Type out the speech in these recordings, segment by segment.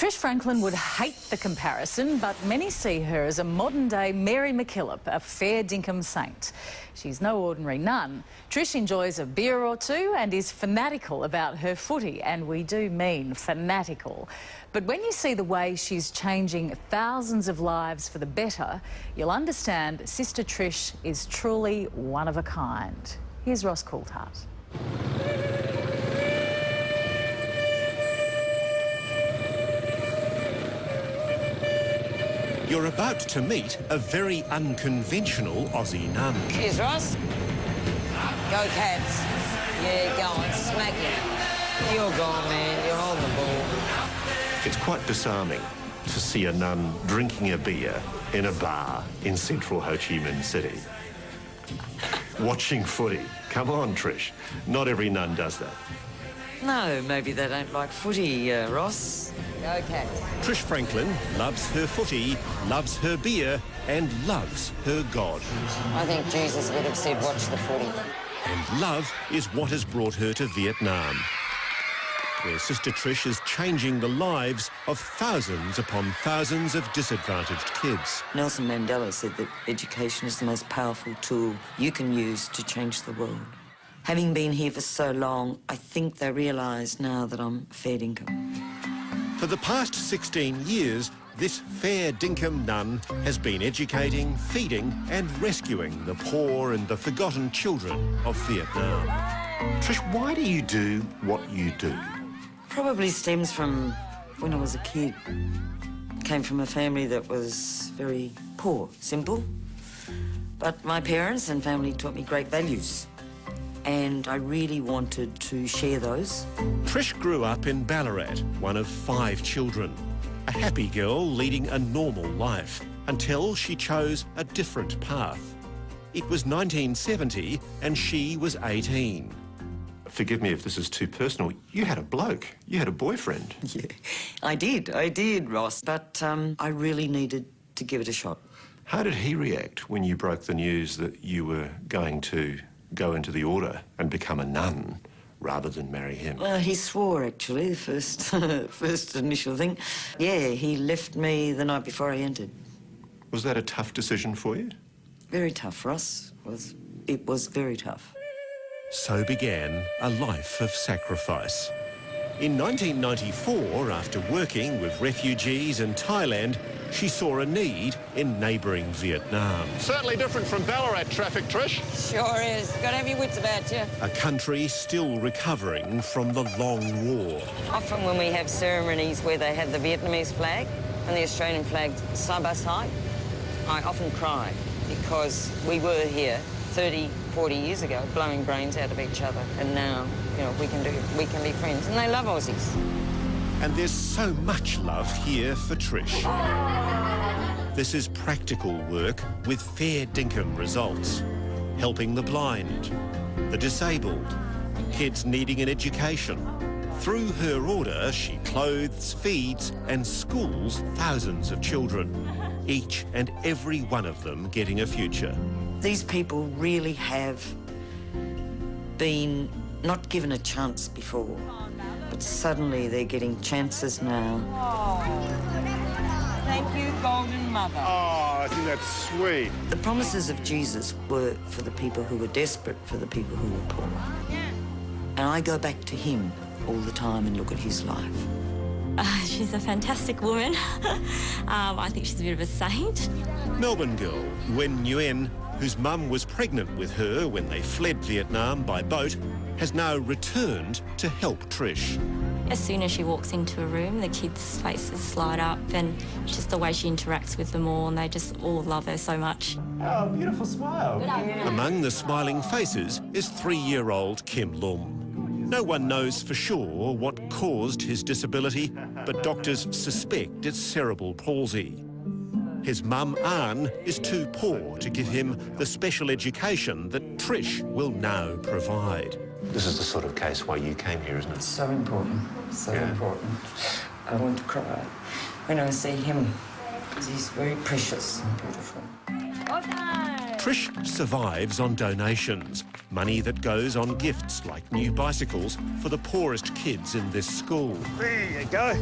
Trish Franklin would hate the comparison, but many see her as a modern-day Mary MacKillop, a fair dinkum saint. She's no ordinary nun. Trish enjoys a beer or two and is fanatical about her footy, and we do mean fanatical. But when you see the way she's changing thousands of lives for the better, you'll understand Sister Trish is truly one of a kind. Here's Ross Coulthart. You're about to meet a very unconventional Aussie nun. Cheers, Ross. Go, Cats. Yeah, go on, smack it. You're gone, man. You're on the ball. It's quite disarming to see a nun drinking a beer in a bar in central Ho Chi Minh City. Watching footy. Come on, Trish. Not every nun does that. No, maybe they don't like footy, Ross. Go, Cats. Trish Franklin loves her footy, loves her beer, and loves her God. I think Jesus would have said, watch the footy. And love is what has brought her to Vietnam, where Sister Trish is changing the lives of thousands upon thousands of disadvantaged kids. Nelson Mandela said that education is the most powerful tool you can use to change the world. Having been here for so long, I think they realise now that I'm fair dinkum. For the past 16 years, this fair dinkum nun has been educating, feeding and rescuing the poor and the forgotten children of Vietnam. Trish, why do you do what you do? Probably stems from when I was a kid. Came from a family that was very poor, simple. But my parents and family taught me great values, and I really wanted to share those. Trish grew up in Ballarat, one of 5 children. A happy girl leading a normal life until she chose a different path. It was 1970 and she was 18. Forgive me if this is too personal. You had a bloke. You had a boyfriend. Yeah, I did, Ross. But I really needed to give it a shot. How did he react when you broke the news that you were going to go into the order and become a nun rather than marry him? Well, he swore, actually, the first initial thing. Yeah, he left me the night before I entered. Was that a tough decision for you? Very tough, Ross. It was very tough. So began a life of sacrifice. In 1994, after working with refugees in Thailand, she saw a need in neighbouring Vietnam. Certainly different from Ballarat traffic, Trish. Sure is. Got to have your wits about you. A country still recovering from the long war. Often when we have ceremonies where they have the Vietnamese flag and the Australian flag side by side, I often cry because we were here 30, 40 years ago blowing brains out of each other, and now, you know, we can be friends, and they love Aussies. And there's so much love here for Trish. This is practical work with fair dinkum results, helping the blind, the disabled, kids needing an education. Through her order, she clothes, feeds and schools thousands of children, each and every one of them getting a future. These people really have been not given a chance before, but suddenly they're getting chances now. Oh, thank you, Golden Mother. Oh, I think that's sweet. The promises of Jesus were for the people who were desperate, for the people who were poor. And I go back to him all the time and look at his life. She's a fantastic woman. I think she's a bit of a saint. Melbourne girl Nguyen Nguyen, whose mum was pregnant with her when they fled Vietnam by boat, has now returned to help Trish. As soon as she walks into a room, the kids' faces light up, and just the way she interacts with them all, and they just all love her so much. Oh, beautiful smile. Among the smiling faces is 3-year-old Kim Lum. No one knows for sure what caused his disability, but doctors suspect it's cerebral palsy. His mum, Anne, is too poor to give him the special education that Trish will now provide. This is the sort of case why you came here, isn't it? So important, so important. I want to cry when I see him, because he's very precious and beautiful. Trish survives on donations, money that goes on gifts like new bicycles for the poorest kids in this school. There you go.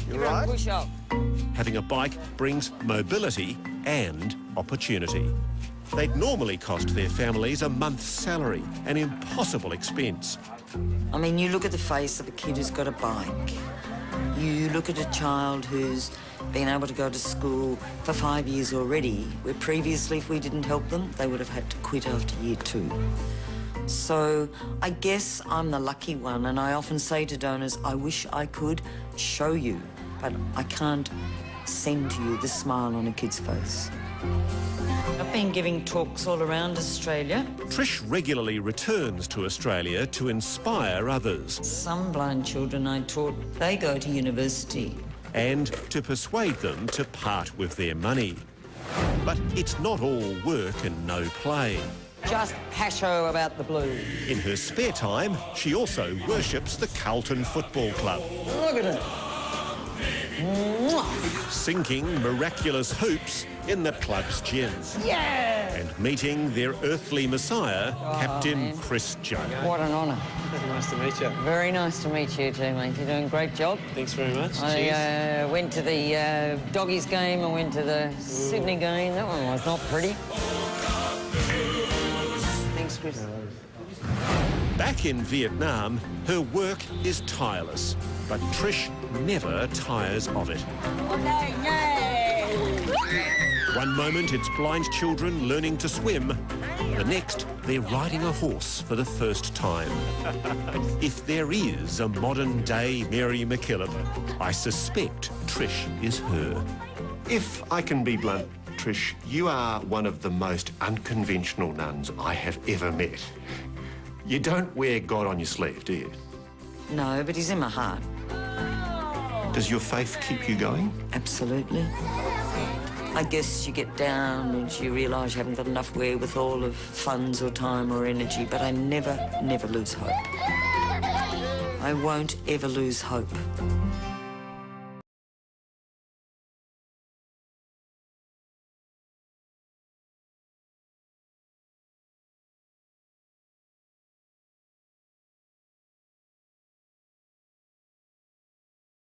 Give her a push up. Having a bike brings mobility and opportunity. They'd normally cost their families a month's salary, an impossible expense. I mean, you look at the face of a kid who's got a bike. You look at a child who's been able to go to school for 5 years already, where previously, if we didn't help them, they would have had to quit after year 2. So I guess I'm the lucky one, and I often say to donors, I wish I could show you, but I can't send to you the smile on a kid's face. I've been giving talks all around Australia. Trish regularly returns to Australia to inspire others. Some blind children I taught, they go to university. And to persuade them to part with their money. But it's not all work and no play. Just hasho about the Blues. In her spare time, she also worships the Carlton Football Club. Look at it. Sinking miraculous hoops in the club's gym. Yeah! And meeting their earthly messiah, Captain Chris Jones. What an honour. Nice to meet you. Very nice to meet you too, mate. You're doing a great job. Thanks very much. I went to the Doggies game, I went to the Sydney game. That one was not pretty. Thanks, Chris. Back in Vietnam, her work is tireless, but Trish never tires of it. One moment it's blind children learning to swim, the next they're riding a horse for the first time. If there is a modern-day Mary MacKillop, I suspect Trish is her. If I can be blunt, Trish, you are one of the most unconventional nuns I have ever met. You don't wear God on your sleeve, do you? No, but he's in my heart. Does your faith keep you going? Absolutely. I guess you get down and you realise you haven't got enough wherewithal of funds or time or energy, but I never lose hope. I won't ever lose hope.